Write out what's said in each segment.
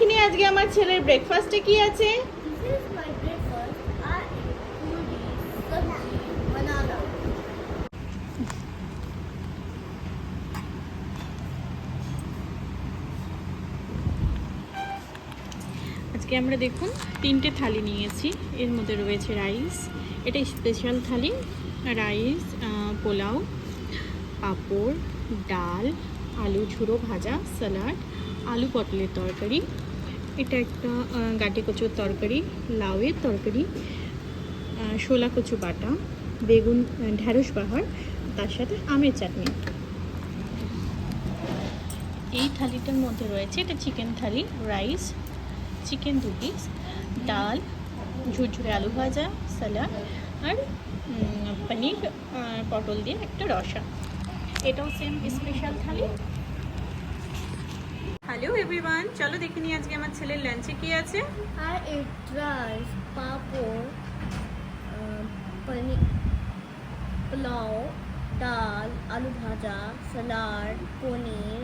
দেখিনি আজকে আমার ছেলের ব্রেকফাস্টে কি আছে। This is my breakfast. I eat puri, sabji, banana. আজকে আমরা দেখুন 3টে থালি নিয়েছি। এর মধ্যে রয়েছে রাইস, এটা স্পেশাল থালি। রাইস, পোলাও, পাঁপড়, ডাল, আলু ঝুড়ো ভাজা, স্যালাড, আলু পটলের তরকারি, এটা একটা গাঁটে কচুর তরকারি, লাউয়ের তরকারি, শোলা কচু বাটা, বেগুন ঢ্যাঁড়স বাহার, তার সাথে আমের চাটনি। এই থালিটার মধ্যে রয়েছে, এটা চিকেন থালি, রাইস, চিকেন 2 পিস, ডাল, ঝুরঝুরে আলু ভাজা, স্যালাড আর পনির পটল দিয়ে একটা রসা। এটাও সেম স্পেশাল থালি। হ্যালো এভরিওয়ান, চলো দেখে নিই আজকে আমার ছেলের লাঞ্চে কি আছে। I eat rice, papad, paneer, pulao, dal, aloo bhaja, salad, paneer,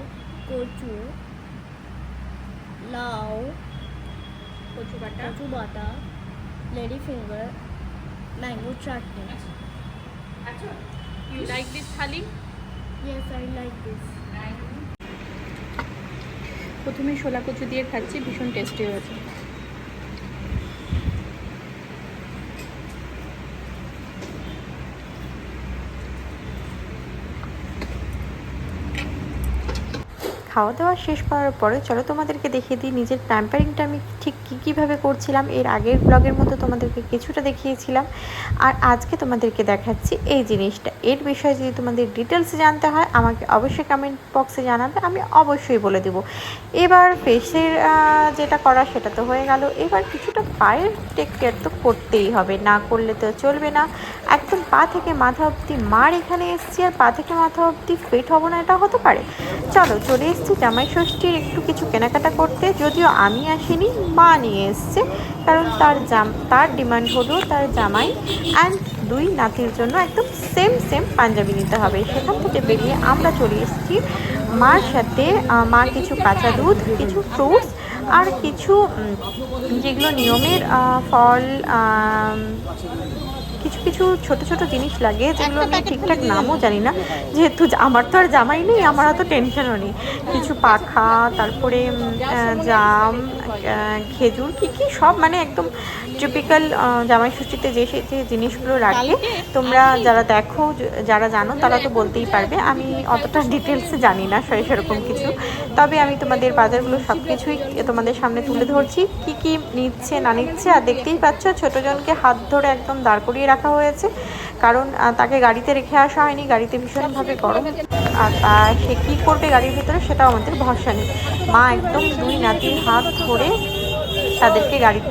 kochu, lau, কচু বাটা, kochu bata, lady finger, mango chutney. You like this thali? Yes, I like this. প্রথমে শোলা কচু দিয়ে খাচ্ছি, ভীষণ টেস্টি হয়েছে। খাওয়া দাওয়া শেষ করার পরে চলো তোমাদেরকে দেখিয়ে দিই নিজের প্যাম্পারিংটা আমি ঠিক কীভাবে করছিলাম। এর আগের ব্লগের মতো তোমাদেরকে কিছুটা দেখিয়েছিলাম, আর আজকে তোমাদেরকে দেখাচ্ছি এই জিনিসটা। এর বিষয়ে যদি তোমাদের ডিটেলসে জানতে হয় আমাকে অবশ্যই কমেন্ট বক্সে জানাবে, আমি অবশ্যই বলে দেবো। এবার ফেসের যেটা করা সেটা তো হয়ে গেল, এবার কিছুটা পায়ের টেক কেয়ার তো করতেই হবে, না করলে তো চলবে না। একদম পা থেকে মাথা অবধি মার এখানে এসছি, আর পা থেকে মাথা অবধি ফিট হবো না, এটা হতে পারে? চলো চলে এসছি জামাই ষষ্ঠীর একটু কিছু কেনাকাটা করতে। যদিও আমি আসিনি, মা নিয়ে এসছে, কারণ তার ডিমান্ড হলো তার জামাই অ্যান্ড 2 নাতির জন্য একদম সেম পাঞ্জাবি নিতে হবে। সেখান থেকে বেরিয়ে আমরা চলে এসেছি মার সাথে। মা কিছু কাঁচা দুধ, কিছু ফ্রুটস আর কিছু যেগুলো নিয়মের ফল, কিছু ছোট ছোট জিনিস লাগে যেগুলো আমি ঠিকঠাক নামও জানি না, যেহেতু আমার তো আর জামাই নেই, আমার অত টেনশনও নেই। কিছু পাখা, তারপরে জাম, খেজুর, কি সব মানে একদম টিপিক্যাল জামাই ষষ্ঠীতে যে জিনিসগুলো রাখে। তোমরা যারা দেখো, যারা জানো তারা তো বলতেই পারবে, আমি অতটা ডিটেলসে জানি না সেরকম কিছু। তবে আমি তোমাদের বাজারগুলো সব কিছুই তোমাদের সামনে তুলে ধরছি, কি নিচ্ছে না নিচ্ছে। আর দেখতেই পাচ্ছ ছোটজনকে হাত ধরে একদম দাঁড় করিয়ে রাখা হয়েছে, কারণ তাকে গাড়িতে রেখে আসা হয়নি, গাড়িতে ভীষণভাবে গরম, আর সে কী করবে গাড়ির ভিতরে সেটাও আমাদের ভরসা নেই। মা একদম 2 নাতির হাত ধরে তাদেরকে গাড়িতে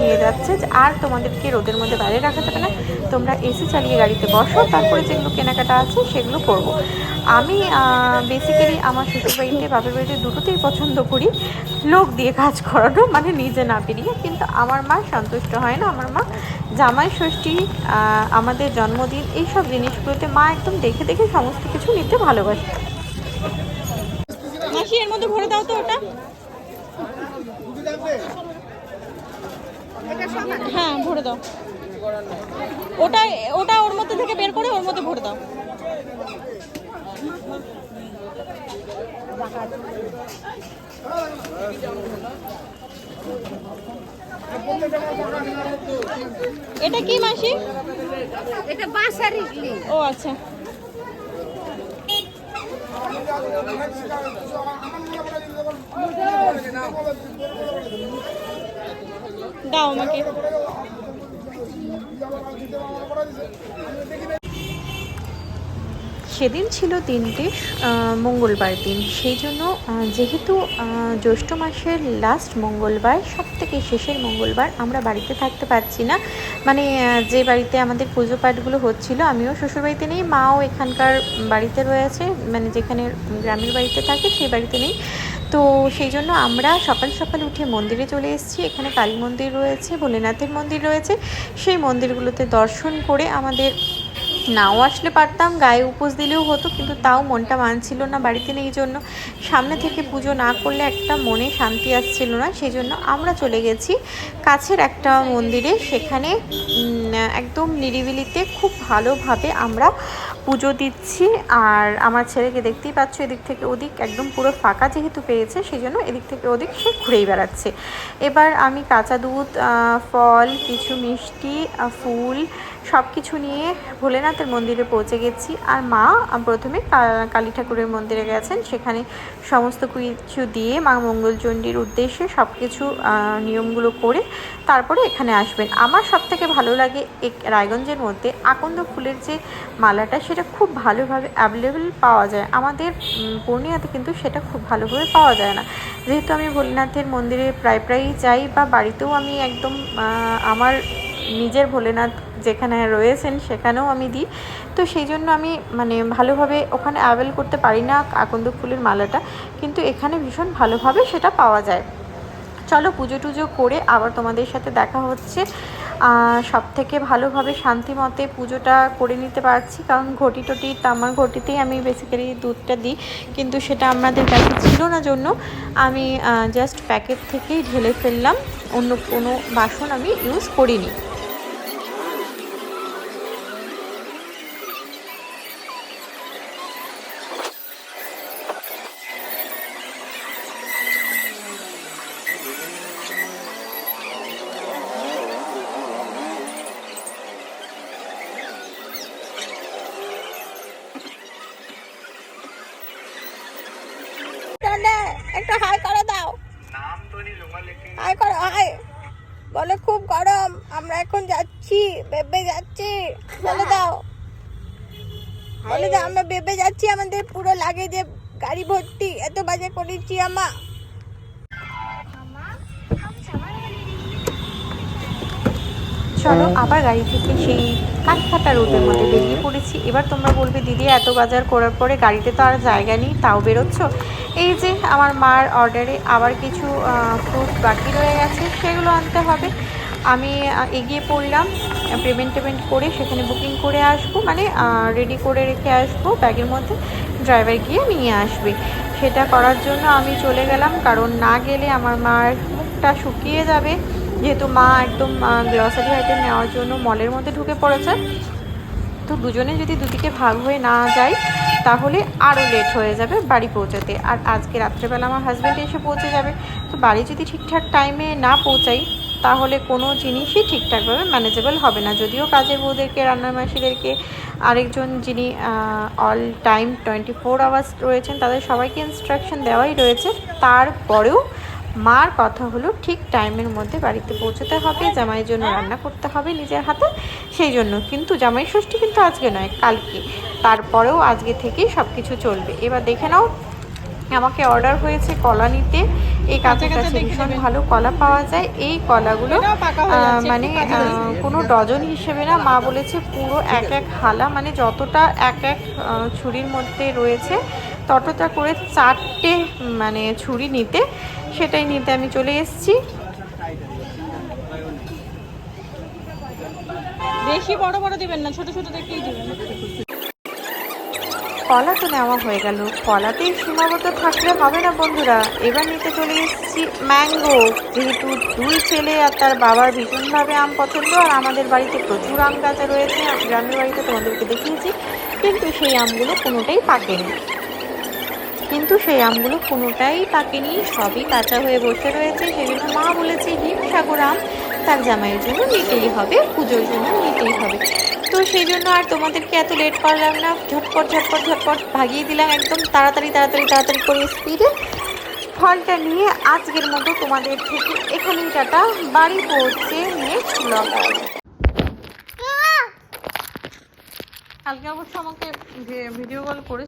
নিয়ে যাচ্ছে। আর তোমাদেরকে রোদের মধ্যে বাইরে রাখা যাবে না, তোমরা এসি চালিয়ে গাড়িতে বসো, তারপরে যেগুলো কেনাকাটা আছে সেগুলো করব। আমি বেসিক্যালি আমার শ্বশুরবাড়িতে বাপের বাড়িতে দুটোতেই পছন্দ করি লোক দিয়ে কাজ করানো, মানে নিজে না বেরিয়ে। কিন্তু আমার মা সন্তুষ্ট হয় না। আমার মা জামাই ষষ্ঠী, আমাদের জন্মদিন, এইসব জিনিসগুলোতে মা একদম দেখে দেখে সমস্ত কিছু নিতে ভালোবাসে। মাসি এর মধ্যে ভরে দাও তো ওটা। হ্যাঁ ভরে দাও, ওটা ওটা ওর মধ্যে থেকে বের করে ওর মধ্যে ভরে দাও। এটা কি মাসি? এটা বাসার ইডলি। ও আচ্ছা, দাও আমাকে। সেদিন ছিল দিনটি মঙ্গলবার দিন, সেই জন্য যেহেতু জ্যৈষ্ঠ মাসের লাস্ট মঙ্গলবার, সব থেকে শেষের মঙ্গলবার, আমরা বাড়িতে থাকতে পারছি না। মানে যে বাড়িতে আমাদের পুজো পাঠগুলো হচ্ছিলো, আমিও শ্বশুরবাড়িতে নেই, মাও এখানকার বাড়িতে রয়েছে, মানে যেখানে গ্রামের বাড়িতে থাকে সেই বাড়িতে নেই। তো সেই জন্য আমরা সকাল সকাল উঠে মন্দিরে চলে এসেছি। এখানে কালী মন্দির রয়েছে, ভোলেনাথের মন্দির রয়েছে, সেই মন্দিরগুলোতে দর্শন করে আমাদের নাও আসলে পারতাম, গায়ে উপোস দিলেও হতো, কিন্তু তাও মনটা মানছিল না বাড়িতে নেই জন্য। সামনে থেকে পুজো না করলে একটা মনে শান্তি আসছিল না, সেই জন্য আমরা চলে গেছি কাছের একটা মন্দিরে। সেখানে একদম নিরিবিলিতে খুব ভালোভাবে আমরা পুজো দিচ্ছি। আর আমার ছেলেকে দেখতেই পাচ্ছ, এদিক থেকে ওদিক একদম পুরো ফাঁকা যেহেতু পেয়েছে, সেই জন্য এদিক থেকে ওদিক সে ঘুরেই বেড়াচ্ছে। এবার আমি কাঁচা দুধ, ফল, কিছু মিষ্টি, ফুল সব কিছু নিয়ে ভোলেনাথের মন্দিরে পৌঁছে গেছি। আর মা প্রথমে কালী ঠাকুরের মন্দিরে গেছেন, সেখানে সমস্ত কিছু দিয়ে মা মঙ্গলচণ্ডীর উদ্দেশ্যে সব কিছু নিয়মগুলো করে তারপরে এখানে আসবেন। আমার সবথেকে ভালো লাগে রায়গঞ্জের মধ্যে আকন্দ ফুলের যে মালাটা, সেটা খুব ভালোভাবে অ্যাভেলেবেল পাওয়া যায়। আমাদের পূর্ণিয়াতে কিন্তু সেটা খুব ভালোভাবে পাওয়া যায় না। যেহেতু আমি ভোলেনাথের মন্দিরে প্রায়ই যাই, বা বাড়িতেও আমি একদম আমার নিজের ভোলেনাথ যেখানে রয়েছেন সেখানেও আমি দিই, তো সেই জন্য আমি মানে ভালোভাবে ওখানে অ্যাভেল করতে পারি না আকন্দ ফুলের মালাটা, কিন্তু এখানে ভীষণ ভালোভাবে সেটা পাওয়া যায়। চলো পুজো টুজো করে আবার তোমাদের সাথে দেখা হচ্ছে। সব থেকে ভালোভাবে শান্তি মতে পুজোটা করে নিতে পারছি, কারণ ঘটি টটি তামার ঘটিতেই আমি বেসিক্যালি দুধটা দিই, কিন্তু সেটা আমাদের কাছে ছিল না জন্য আমি জাস্ট প্যাকেট থেকেই ঢেলে ফেললাম, অন্য কোনো বাসন আমি ইউজ করিনি। একটা হাই করে দাও, হাই করো, হাই বলে খুব গরম, আমরা এখন যাচ্ছি, বেবে যাচ্ছি, বলে দাও, বলে দাও আমরা বেবে যাচ্ছি, আমাদের পুরো লাগেজে গাড়ি ভর্তি, এত বাজে করেছি আমা। চলো আবার গাড়ি থেকে সেই কাঠফাটা রোদের মধ্যে বেরিয়ে পড়েছি। এবার তোমরা বলবে দিদি এত বাজার করার পরে গাড়িতে তো আর জায়গা নেই, তাও বেরোচ্ছ। এই যে আমার মার অর্ডারে আবার কিছু ফ্রুট বাকি রয়ে গেছে, সেগুলো আনতে হবে। আমি এগিয়ে পড়লাম, পেমেন্ট করে সেখানে বুকিং করে আসবো, মানে রেডি করে রেখে আসবো ব্যাগের মধ্যে, ড্রাইভার গিয়ে নিয়ে আসবে। সেটা করার জন্য আমি চলে গেলাম, কারণ না গেলে আমার মার মুখটা শুকিয়ে যাবে, যেহেতু মা একদম গ্রসারি আইটেম নেওয়ার জন্য মলের মধ্যে ঢুকে পড়েছে। তো দুজনে যদি দুদিকে ভাগ হয়ে না যাই তাহলে আরও লেট হয়ে যাবে বাড়ি পৌঁছাতে। আর আজকে রাত্রেবেলা আমার হাজব্যান্ড এসে পৌঁছে যাবে, তো বাড়ি যদি ঠিকঠাক টাইমে না পৌঁছাই তাহলে কোনো জিনিসই ঠিকঠাকভাবে ম্যানেজেবল হবে না। যদিও কাজের বউদেরকে, রান্নার মাসিদেরকে, আরেকজন যিনি অল টাইম 24 আওয়ার্স রয়েছেন, তাদের সবাইকে ইনস্ট্রাকশন দেওয়াই রয়েছে, তারপরেও মার কথা হলো ঠিক টাইমের মধ্যে বাড়িতে পৌঁছতে হবে, জামাইয়ের জন্য রান্না করতে হবে নিজের হাতে। সেই জন্য কিন্তু জামাই ষষ্ঠী কিন্তু আজকে নয়, কালকে, তারপরেও আজকে থেকেই সব কিছু চলবে। এবার দেখে নাও, আমাকে অর্ডার হয়েছে কলা নিতে। এই কাছে ভীষণ ভালো কলা পাওয়া যায়। এই কলাগুলো মানে কোনো ডজন হিসেবে না, মা বলেছে পুরো এক এক হালা, মানে যতটা এক এক ছুরির মধ্যে রয়েছে ততটা করে 4টে মানে ছুরি নিতে, সেটাই নিতে আমি চলে এসেছি। বেশি বড় বড় দিবেন না, ছোট ছোট দেখেই দিবেন। কলা তো নেওয়া হয়ে গেল, কলাতেই সীমাবদ্ধ থাকলে হবে না বন্ধুরা। এবার নিতে চলে এসেছি ম্যাঙ্গো। যেহেতু দুই ছেলে আর তার বাবার ভীষণভাবে আম পছন্দ, আর আমাদের বাড়িতে প্রচুর আম গাছ রয়েছে, গ্রামের বাড়িতে তোমাদেরকে দেখিয়েছি, কিন্তু সেই আমগুলো কোনোটাই পাকেনি, সবই কাঁচা হয়ে বসে রয়েছে। সেই জন্য মা বলেছে হিমসাগর আম তার জামাইয়ের জন্য নিতেই হবে, পুজোর জন্য নিতেই হবে। তো সেই জন্য আর তোমাদেরকে এত লেট করলাম না, ঝটপট ভাগিয়ে দিলাম একদম তাড়াতাড়ি করে স্পিডে। ফলটা নিয়ে আজকের মতো তোমাদের থেকে এখানেই টাটা, বাড়ি পৌঁছে নেক্সট ব্লগ। কালকে অবশ্য আমাকে ভিডিও কল করে